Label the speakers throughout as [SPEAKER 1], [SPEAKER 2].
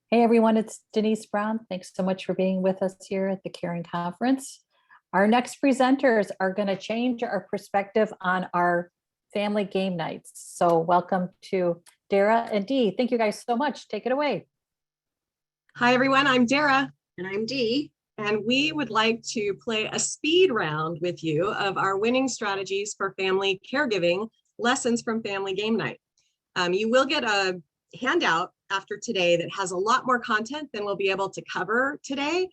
[SPEAKER 1] Hey everyone, it's Denise Brown. Thanks so much for being with us here at the Caring Conference. Our next presenters are going to change our perspective on our family game nights. So welcome to Darra and Dee. Thank you guys so much. Take it away.
[SPEAKER 2] Hi everyone, I'm Darra.
[SPEAKER 3] And I'm Dee.
[SPEAKER 2] And we would like to play a speed round with you of our winning strategies for family caregiving lessons from family game night. You will get a handout after today that has a lot more content than we'll be able to cover today.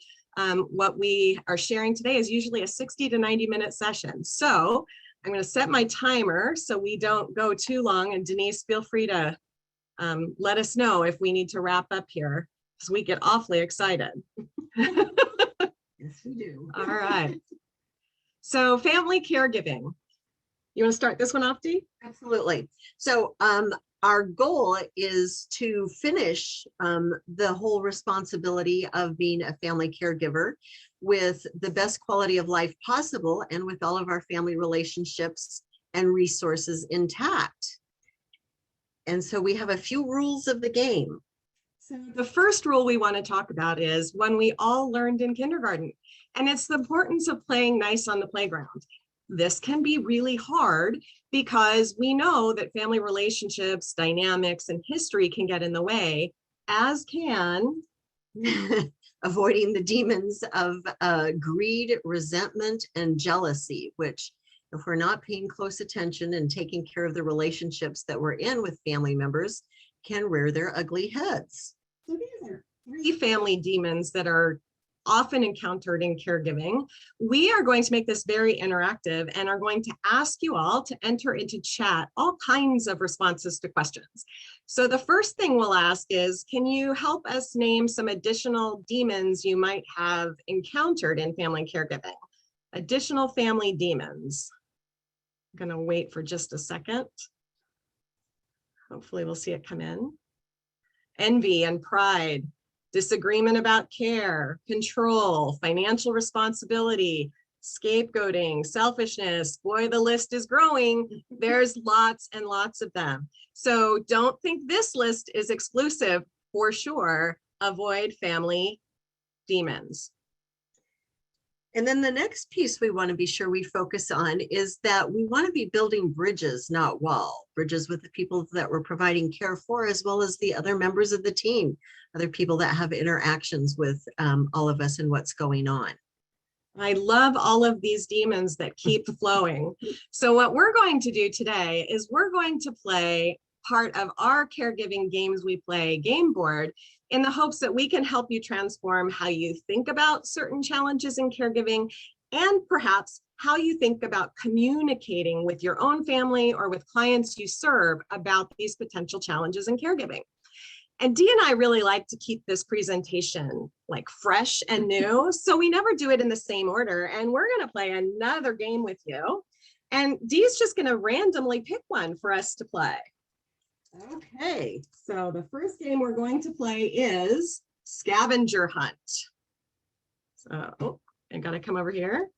[SPEAKER 2] What we are sharing today is usually a 60 to 90 minute session. So I'm going to set my timer so we don't go too long. And Denise, feel free to let us know if we need to wrap up here because we get awfully excited.
[SPEAKER 3] Yes, we do.
[SPEAKER 2] All right. So family caregiving. You want to start this one off, Dee?
[SPEAKER 3] Absolutely. So our goal is to finish the whole responsibility of being a family caregiver with the best quality of life possible and with all of our family relationships and resources intact. And so we have a few rules of the game.
[SPEAKER 2] So the first rule we want to talk about is one we all learned in kindergarten, and it's the importance of playing nice on the playground. This can be really hard because we know that family relationships, dynamics, and history can get in the way, as can
[SPEAKER 3] avoiding the demons of greed, resentment, and jealousy, which if we're not paying close attention and taking care of the relationships that we're in with family members, can rear their ugly heads.
[SPEAKER 2] So these are three family demons that are often encountered in caregiving. We are going to make this very interactive and are going to ask you all to enter into chat all kinds of responses to questions. So the first thing we'll ask is, can you help us name some additional demons you might have encountered in family caregiving? Additional family demons. I'm going to wait for just a second. Hopefully we'll see it come in. Envy and pride, disagreement about care, control, financial responsibility, scapegoating, selfishness. Boy, the list is growing. There's lots and lots of them. So don't think this list is exclusive. For sure, avoid family demons.
[SPEAKER 3] And then the next piece we want to be sure we focus on is that we want to be building bridges, not wall. Bridges with the people that we're providing care for, as well as the other members of the team, other people that have interactions with all of us and what's going on.
[SPEAKER 2] I love all of these demons that keep flowing. So what we're going to do today is we're going to play part of our caregiving games we play game board in the hopes that we can help you transform how you think about certain challenges in caregiving and perhaps how you think about communicating with your own family or with clients you serve about these potential challenges in caregiving. And Dee and I really like to keep this presentation like fresh and new, so we never do it in the same order. And we're going to play another game with you. And Dee's just going to randomly pick one for us to play. Okay, so the first game we're going to play is Scavenger Hunt. So, I gotta come over here.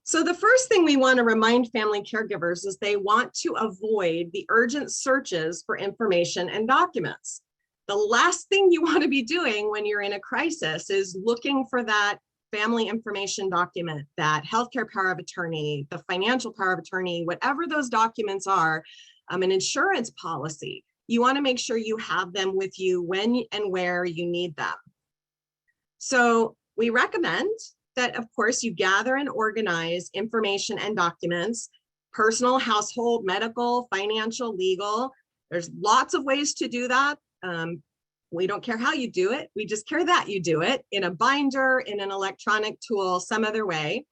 [SPEAKER 2] So the first thing we want to remind family caregivers is they want to avoid the urgent searches for information and documents. The last thing you want to be doing when you're in a crisis is looking for that family information document, that healthcare power of attorney, the financial power of attorney, whatever those documents are, an insurance policy. You want to make sure you have them with you when and where you need them. So we recommend that, of course, you gather and organize information and documents, personal, household, medical, financial, legal. There's lots of ways to do that. We don't care how you do it. We just care that you do it in a binder, in an electronic tool, some other way.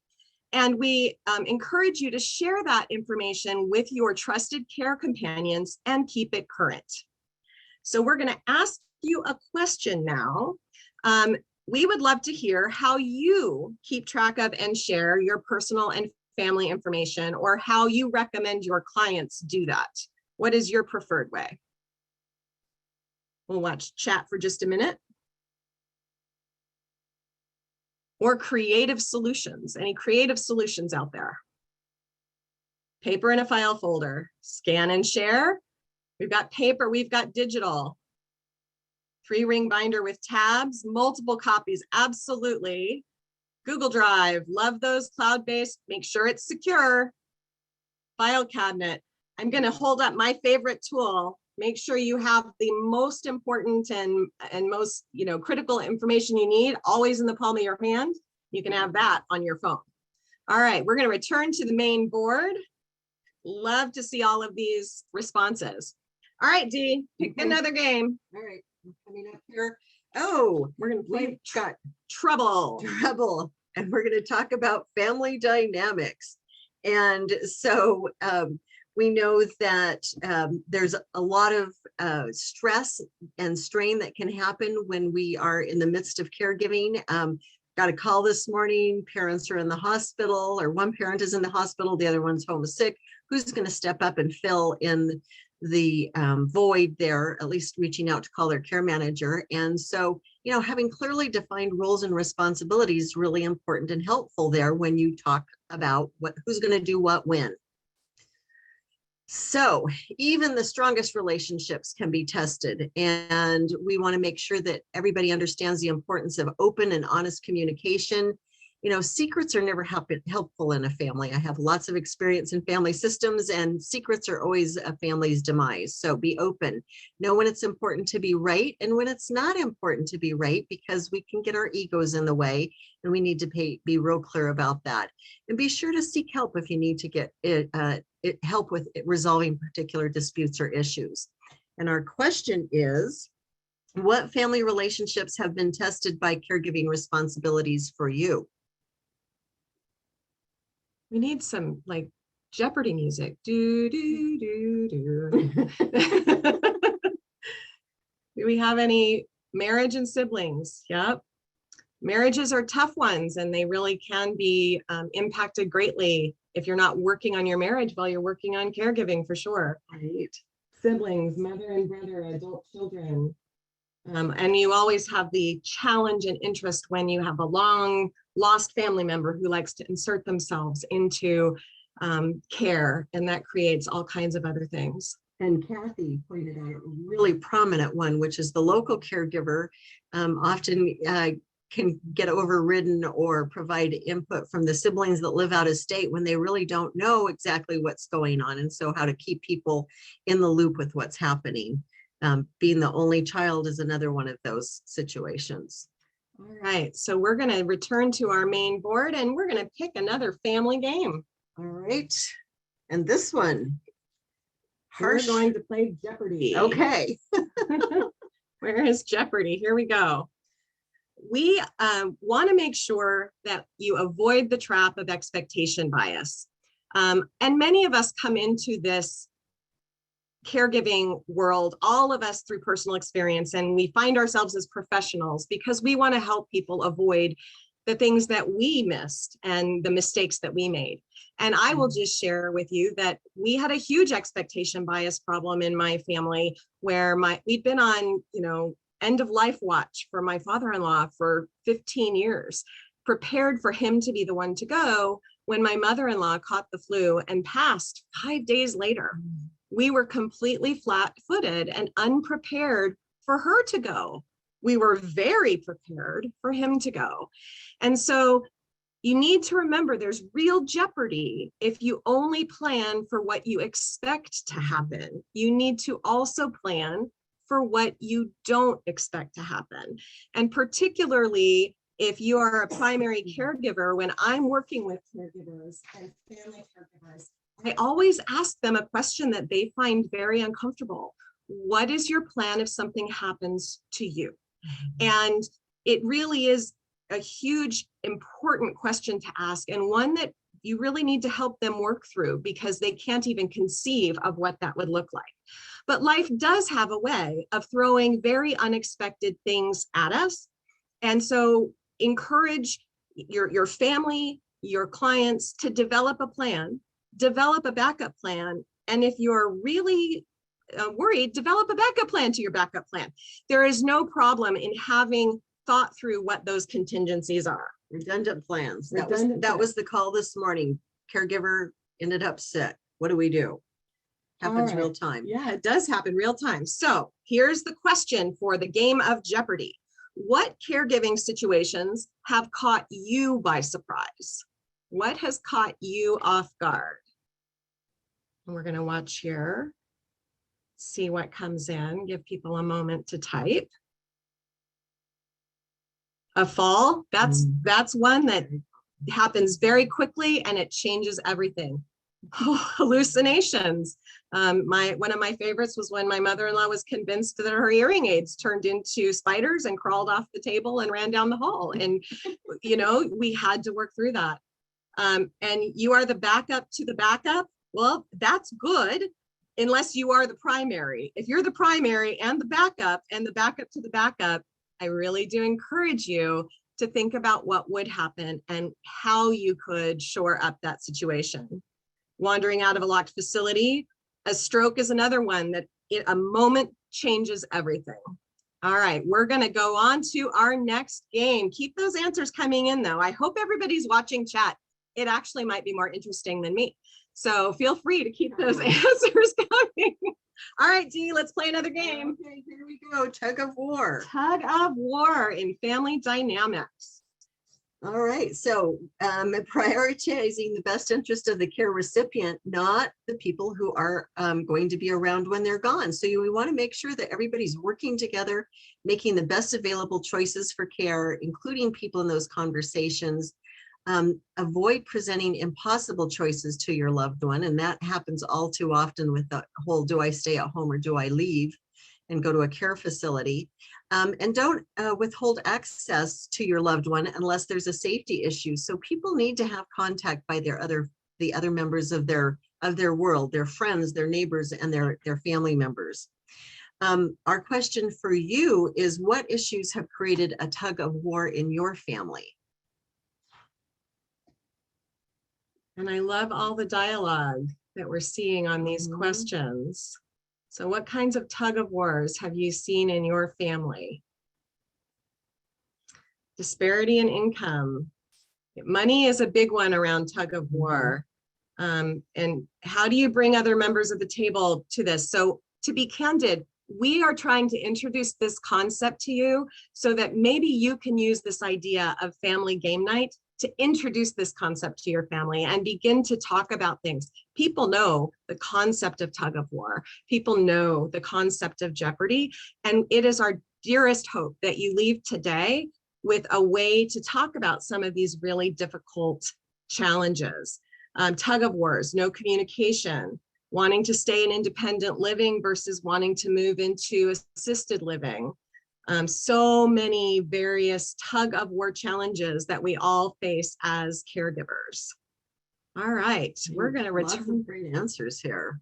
[SPEAKER 2] And we encourage you to share that information with your trusted care companions and keep it current. So we're going to ask you a question now. We would love to hear how you keep track of and share your personal and family information, or how you recommend your clients do that. What is your preferred way? We'll watch chat for just a minute. Or creative solutions. Any creative solutions out there? Paper in a file folder, scan and share. We've got paper, we've got digital. free ring binder with tabs, multiple copies, absolutely. Google Drive, love those, cloud-based, make sure it's secure. File cabinet, I'm going to hold up my favorite tool. Make sure you have the most important and most, critical information you need always in the palm of your hand. You can have that on your phone. All right, we're going to return to the main board. Love to see all of these responses. All right, Dee, pick another game.
[SPEAKER 3] All right, I'm coming up here. Oh,
[SPEAKER 2] We're going to play
[SPEAKER 3] we've got
[SPEAKER 2] Trouble.
[SPEAKER 3] Trouble, and we're going to talk about family dynamics. And so we know that there's a lot of stress and strain that can happen when we are in the midst of caregiving. Got a call this morning, parents are in the hospital, or one parent is in the hospital, the other one's home sick. Who's going to step up and fill in the void there, at least reaching out to call their care manager? And so, having clearly defined roles and responsibilities is really important and helpful there when you talk about who's going to do what when. So even the strongest relationships can be tested, and we want to make sure that everybody understands the importance of open and honest communication. Secrets are never helpful in a family. I have lots of experience in family systems, and secrets are always a family's demise. So be open. Know when it's important to be right and when it's not important to be right, because we can get our egos in the way, and we need to be real clear about that. And be sure to seek help if you need to get help with resolving particular disputes or issues. And our question is, what family relationships have been tested by caregiving responsibilities for you?
[SPEAKER 2] We need some Jeopardy music. Do, do, do, do. Do we have any marriage and siblings? Yep. Marriages are tough ones, and they really can be impacted greatly if you're not working on your marriage while you're working on caregiving, for sure.
[SPEAKER 3] Right.
[SPEAKER 2] Siblings, mother and brother, adult children. And you always have the challenge and interest when you have a long lost family member who likes to insert themselves into care, and that creates all kinds of other things.
[SPEAKER 3] And Kathy pointed out a really prominent one, which is the local caregiver often can get overridden or provide input from the siblings that live out of state when they really don't know exactly what's going on. And so how to keep people in the loop with what's happening. Being the only child is another one of those situations.
[SPEAKER 2] All right, so we're going to return to our main board, and we're going to pick another family game.
[SPEAKER 3] All right. And this one,
[SPEAKER 2] we're going to play Jeopardy.
[SPEAKER 3] Okay.
[SPEAKER 2] Where is Jeopardy? Here we go. We want to make sure that you avoid the trap of expectation bias. And many of us come into this caregiving world, all of us through personal experience, and we find ourselves as professionals because we want to help people avoid the things that we missed and the mistakes that we made. And I will just share with you that we had a huge expectation bias problem in my family, where we'd been on, end of life watch for my father-in-law for 15 years, prepared for him to be the one to go when my mother-in-law caught the flu and passed 5 days later. We were completely flat-footed and unprepared for her to go. We were very prepared for him to go. And so you need to remember there's real jeopardy if you only plan for what you expect to happen. You need to also plan for what you don't expect to happen. And particularly if you are a primary caregiver, when I'm working with caregivers and family caregivers, I always ask them a question that they find very uncomfortable. What is your plan if something happens to you? And it really is a huge, important question to ask, and one that you really need to help them work through because they can't even conceive of what that would look like. But life does have a way of throwing very unexpected things at us. And so encourage your family, your clients to develop a plan, develop a backup plan. And if you're really worried, develop a backup plan to your backup plan. There is no problem in having thought through what those contingencies are.
[SPEAKER 3] Redundant plans. That was the call this morning. Caregiver ended up sick. What do we do? Happens
[SPEAKER 2] All
[SPEAKER 3] real
[SPEAKER 2] right.
[SPEAKER 3] time.
[SPEAKER 2] Yeah, it does happen real time. So here's the question for the game of Jeopardy. What caregiving situations have caught you by surprise? What has caught you off guard? And we're going to watch here, see what comes in, give people a moment to type. A fall, that's one that happens very quickly and it changes everything. Hallucinations. One of my favorites was when my mother-in-law was convinced that her hearing aids turned into spiders and crawled off the table and ran down the hall. And, you know, we had to work through that. And you are the backup to the backup. Well, that's good, unless you are the primary. If you're the primary and the backup to the backup, I really do encourage you to think about what would happen and how you could shore up that situation. Wandering out of a locked facility, a stroke is another one that a moment changes everything. All right, we're going to go on to our next game. Keep those answers coming in though. I hope everybody's watching chat. It actually might be more interesting than me. So feel free to keep those answers coming. All right, Dee, let's play another game.
[SPEAKER 3] Okay, here we go. Tug of War.
[SPEAKER 2] Tug of War in family dynamics.
[SPEAKER 3] All right, so prioritizing the best interest of the care recipient, not the people who are going to be around when they're gone. So we want to make sure that everybody's working together, making the best available choices for care, including people in those conversations. Avoid presenting impossible choices to your loved one. And that happens all too often with the whole, do I stay at home or do I leave and go to a care facility? And don't withhold access to your loved one unless there's a safety issue. So people need to have contact by the other members of their world, their friends, their neighbors, and their family members. Our question for you is, what issues have created a tug of war in your family?
[SPEAKER 2] And I love all the dialogue that we're seeing on these questions. So what kinds of tug of wars have you seen in your family? Disparity in income. Money is a big one around tug of war. And how do you bring other members of the table to this? So to be candid, we are trying to introduce this concept to you so that maybe you can use this idea of family game night to introduce this concept to your family and begin to talk about things. People know the concept of tug of war. People know the concept of Jeopardy. And it is our dearest hope that you leave today with a way to talk about some of these really difficult challenges. Tug of wars, no communication, wanting to stay in independent living versus wanting to move into assisted living. So many various tug of war challenges that we all face as caregivers. All right, we're going to return.
[SPEAKER 3] Great answers here.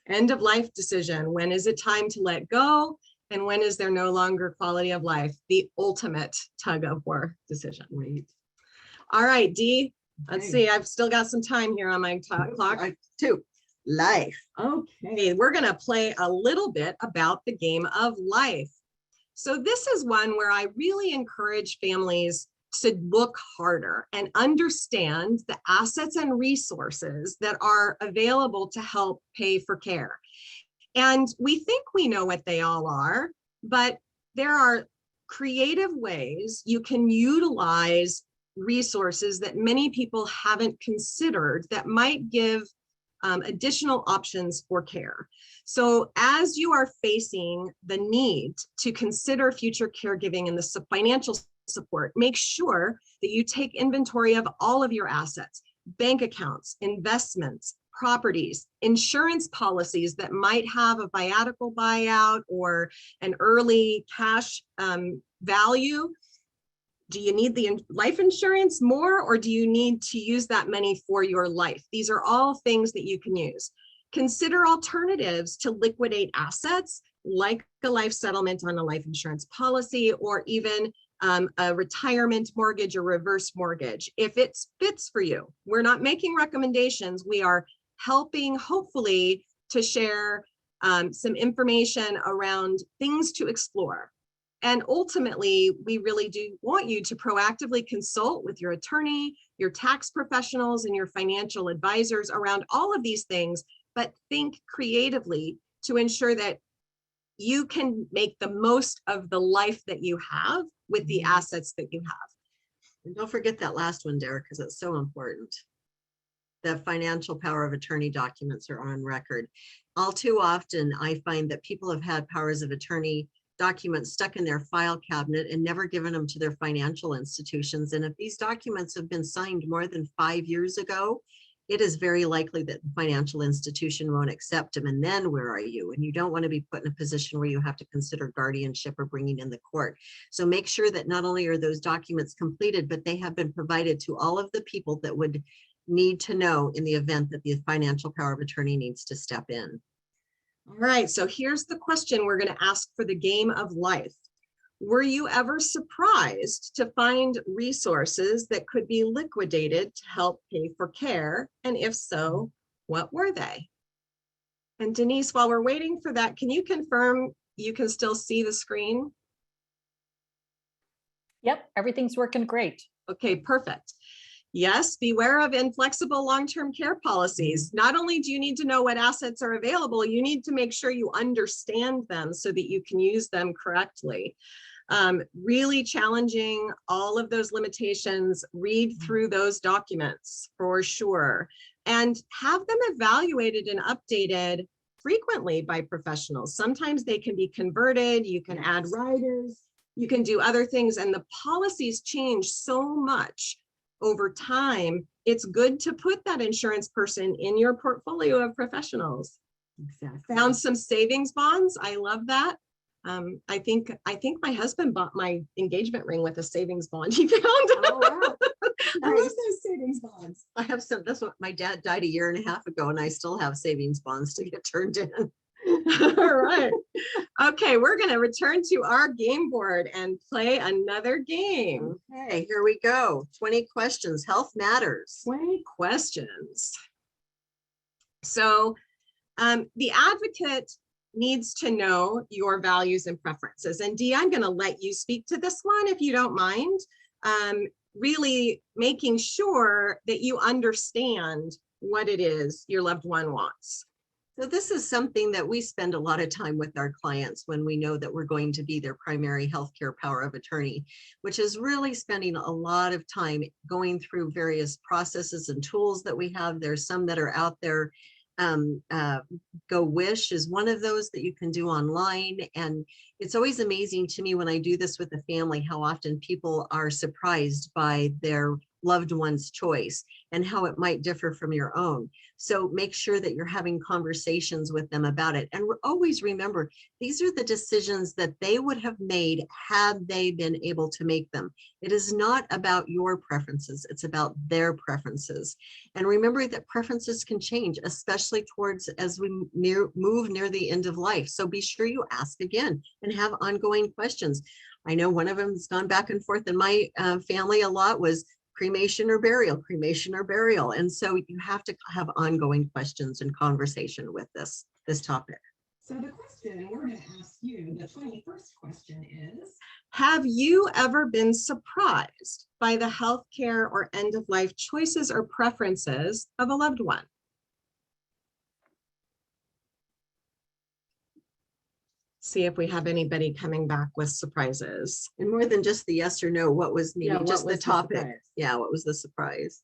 [SPEAKER 2] End of life decision. When is it time to let go? And when is there no longer quality of life? The ultimate tug of war decision.
[SPEAKER 3] Great.
[SPEAKER 2] All right, Dee, let's
[SPEAKER 3] Okay.
[SPEAKER 2] see. I've still got some time here on my clock.
[SPEAKER 3] Two, life.
[SPEAKER 2] Okay, we're going to play a little bit about the game of life. So this is one where I really encourage families to look harder and understand the assets and resources that are available to help pay for care. And we think we know what they all are, but there are creative ways you can utilize resources that many people haven't considered that might give additional options for care. So as you are facing the need to consider future caregiving and the financial support, make sure that you take inventory of all of your assets, bank accounts, investments, properties, insurance policies that might have a viatical buyout or an early cash value. Do you need the life insurance more, or do you need to use that money for your life? These are all things that you can use. Consider alternatives to liquidate assets, like a life settlement on a life insurance policy, or even a retirement mortgage or reverse mortgage, if it fits for you. We're not making recommendations. We are helping, hopefully, to share some information around things to explore. And ultimately, we really do want you to proactively consult with your attorney, your tax professionals, and your financial advisors around all of these things. but think creatively to ensure that you can make the most of the life that you have with the assets that you have.
[SPEAKER 3] And don't forget that last one, Darra, because it's so important. The financial power of attorney documents are on record. All too often, I find that people have had powers of attorney documents stuck in their file cabinet and never given them to their financial institutions. And if these documents have been signed more than 5 years ago, it is very likely that the financial institution won't accept them. And then where are you? And you don't want to be put in a position where you have to consider guardianship or bringing in the court. So make sure that not only are those documents completed, but they have been provided to all of the people that would need to know in the event that the financial power of attorney needs to step in.
[SPEAKER 2] All right, so here's the question we're going to ask for the game of life. Were you ever surprised to find resources that could be liquidated to help pay for care? And if so, what were they? And Denise, while we're waiting for that, can you confirm you can still see the screen?
[SPEAKER 1] Yep, everything's working great.
[SPEAKER 2] Okay, perfect. Yes, beware of inflexible long-term care policies. Not only do you need to know what assets are available, you need to make sure you understand them so that you can use them correctly. Really challenging all of those limitations. Read through those documents for sure, and have them evaluated and updated frequently by professionals. Sometimes they can be converted, you can add riders, you can do other things, and the policies change so much over time. It's good to put that insurance person in your portfolio of professionals.
[SPEAKER 3] Exactly.
[SPEAKER 2] Found some savings bonds. I love that. I think my husband bought my engagement ring with a savings bond he found.
[SPEAKER 3] Oh, wow.
[SPEAKER 2] I love those savings bonds.
[SPEAKER 3] I have some, that's what my dad died 1.5 years ago, and I still have savings bonds to get turned in.
[SPEAKER 2] All right. Okay, we're going to return to our game board and play another game.
[SPEAKER 3] Okay, here we go. 20 questions. Health matters.
[SPEAKER 2] 20 questions. So the advocate needs to know your values and preferences. And Dee, I'm going to let you speak to this one if you don't mind. Really making sure that you understand what it is your loved one wants.
[SPEAKER 3] So this is something that we spend a lot of time with our clients when we know that we're going to be their primary healthcare power of attorney, which is really spending a lot of time going through various processes and tools that we have. There's some that are out there. Go Wish is one of those that you can do online. And it's always amazing to me when I do this with a family, how often people are surprised by their loved one's choice and how it might differ from your own. So make sure that you're having conversations with them about it. And always remember, these are the decisions that they would have made had they been able to make them. It is not about your preferences, it's about their preferences. And remember that preferences can change, especially towards as we move near the end of life. So be sure you ask again and have ongoing questions. I know one of them has gone back and forth in my family a lot was cremation or burial, cremation or burial. And so you have to have ongoing questions and conversation with this topic.
[SPEAKER 2] So the question we're going to ask you, the 21st question is, have you ever been surprised by the healthcare or end-of-life choices or preferences of a loved one? See if we have anybody coming back with surprises.
[SPEAKER 3] And more than just the yes or no, what was maybe just the topic? Yeah, what was the surprise?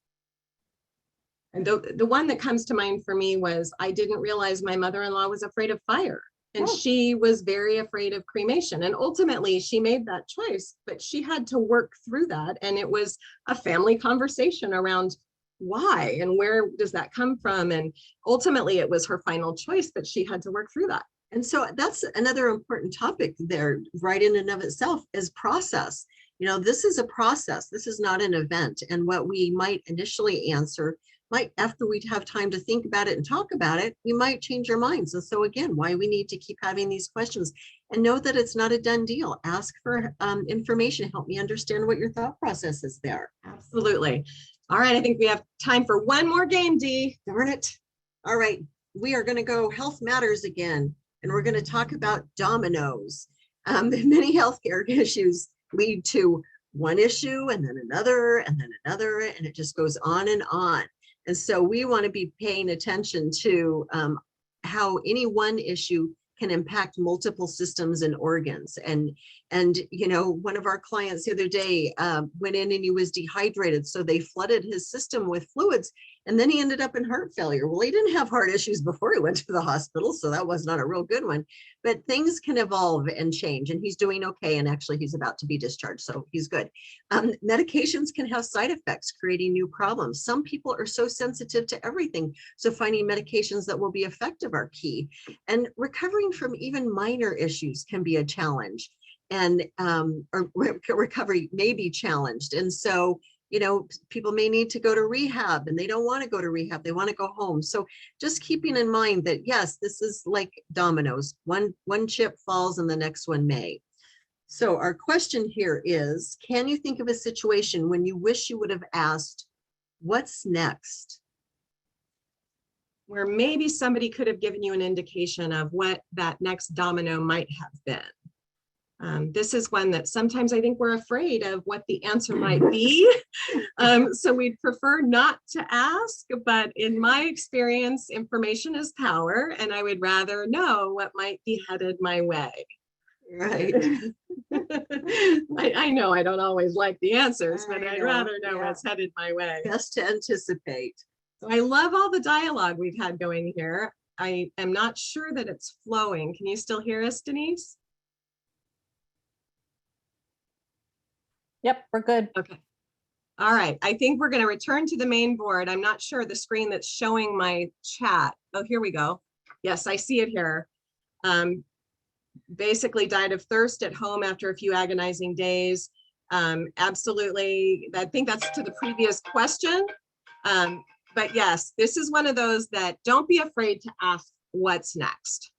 [SPEAKER 2] And the one that comes to mind for me was, I didn't realize my mother-in-law was afraid of fire. And she was very afraid of cremation. And ultimately she made that choice, but she had to work through that. And it was a family conversation around why and where does that come from? And ultimately it was her final choice, but she had to work through that.
[SPEAKER 3] And so that's another important topic there, right in and of itself, is process. You know, this is a process. This is not an event. And what we might initially answer might, after we have time to think about it and talk about it, we might change our minds. And so again, why we need to keep having these questions and know that it's not a done deal. Ask for information. Help me understand what your thought process is there.
[SPEAKER 2] Absolutely. All right. I think we have time for one more game, Dee.
[SPEAKER 3] Darn it. All right. We are going to go Health Matters again. And we're going to talk about dominoes. Many healthcare issues lead to one issue and then another, and it just goes on and on. And so we want to be paying attention to how any one issue can impact multiple systems and organs. And you know, one of our clients the other day went in and he was dehydrated, so they flooded his system with fluids, and then he ended up in heart failure. Well, he didn't have heart issues before he went to the hospital, so that was not a real good one. But things can evolve and change, and he's doing okay, and actually he's about to be discharged, so he's good. Medications can have side effects, creating new problems. Some people are so sensitive to everything, so finding medications that will be effective are key. And recovering from even minor issues can be a challenge, and or recovery may be challenged. And so, you know, people may need to go to rehab, and they don't want to go to rehab. They want to go home. So just keeping in mind that, yes, this is like dominoes. One chip falls and the next one may. So our question here is, can you think of a situation when you wish you would have asked, what's next?
[SPEAKER 2] Where maybe somebody could have given you an indication of what that next domino might have been. This is one that sometimes I think we're afraid of what the answer might be. So we'd prefer not to ask, but in my experience, information is power, and I would rather know what might be headed my way.
[SPEAKER 3] Right.
[SPEAKER 2] I know I don't always like the answers, but I'd
[SPEAKER 3] know,
[SPEAKER 2] rather know
[SPEAKER 3] yeah.
[SPEAKER 2] what's headed my way.
[SPEAKER 3] Best to anticipate.
[SPEAKER 2] So I love all the dialogue we've had going here. I am not sure that it's flowing. Can you still hear us, Denise?
[SPEAKER 1] Yep, we're good.
[SPEAKER 2] Okay. All right. I think we're going to return to the main board. I'm not sure the screen that's showing my chat. Oh, here we go. Yes, I see it here. Basically died of thirst at home after a few agonizing days. Absolutely. I think that's to the previous question. But yes, this is one of those that don't be afraid to ask what's next.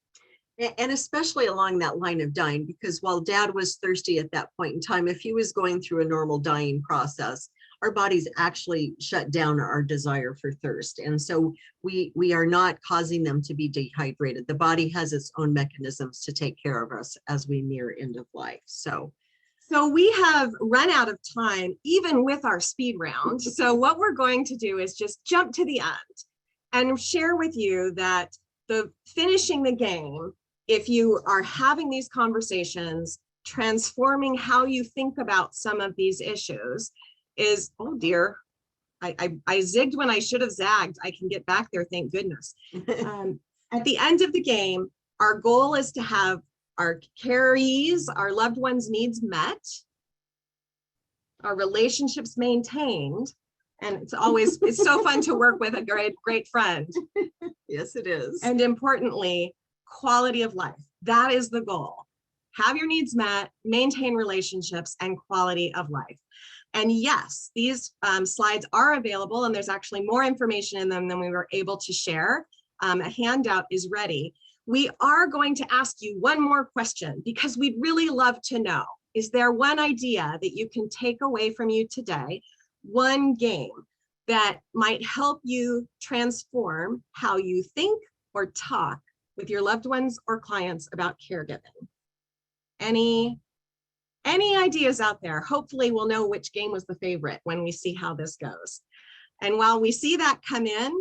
[SPEAKER 3] And especially along that line of dying, because while Dad was thirsty at that point in time, if he was going through a normal dying process, our bodies actually shut down our desire for thirst. And so we are not causing them to be dehydrated. The body has its own mechanisms to take care of us as we near end of life. So
[SPEAKER 2] we have run out of time, even with our speed round. So what we're going to do is just jump to the end and share with you that the finishing the game, if you are having these conversations, transforming how you think about some of these issues is, oh dear, I zigged when I should have zagged. I can get back there, thank goodness. At the end of the game, our goal is to have our carees, our loved ones' needs met, our relationships maintained, and it's so fun to work with a great friend.
[SPEAKER 3] yes, it is.
[SPEAKER 2] And importantly, quality of life. That is the goal. Have your needs met, maintain relationships, and quality of life. And yes, these slides are available, and there's actually more information in them than we were able to share. A handout is ready. We are going to ask you one more question because we'd really love to know, is there one idea that you can take away from you today, one game that might help you transform how you think or talk with your loved ones or clients about caregiving? Any ideas out there? Hopefully we'll know which game was the favorite when we see how this goes. And while we see that come in,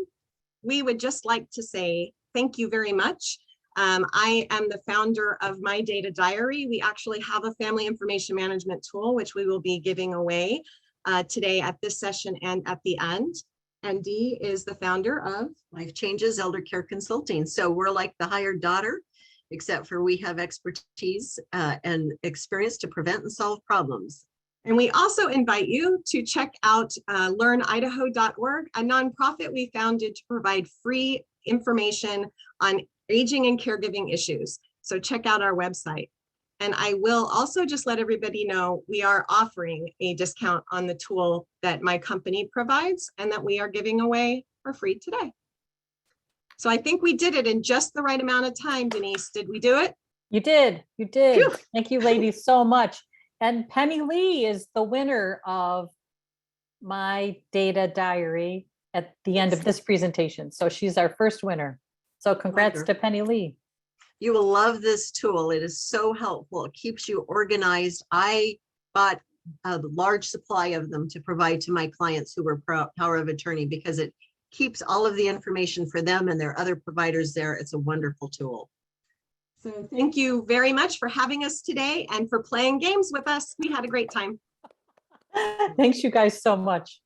[SPEAKER 2] we would just like to say thank you very much. I am the founder of My Data Diary. We actually have a family information management tool, which we will be giving away today at this session and at the end. And Dee is the founder of
[SPEAKER 3] Life Changes Elder Care Consulting. So we're like the hired daughter, except for we have expertise and experience to prevent and solve problems.
[SPEAKER 2] And we also invite you to check out learnidaho.org, a nonprofit we founded to provide free information on aging and caregiving issues. So check out our website. And I will also just let everybody know we are offering a discount on the tool that my company provides and that we are giving away for free today. So I think we did it in just the right amount of time, Denise. Did we do it?
[SPEAKER 1] You did. You did.
[SPEAKER 2] Phew.
[SPEAKER 1] Thank you, ladies, so much. And Penny Lee is the winner of My Data Diary at the end of this presentation. So she's our first winner. So congrats to Penny Lee.
[SPEAKER 3] You will love this tool. It is so helpful. It keeps you organized. I bought a large supply of them to provide to my clients who were power of attorney because it keeps all of the information for them and their other providers there. It's a wonderful tool.
[SPEAKER 2] So thank you very much for having us today and for playing games with us. We had a great time.
[SPEAKER 1] Thanks you guys so much.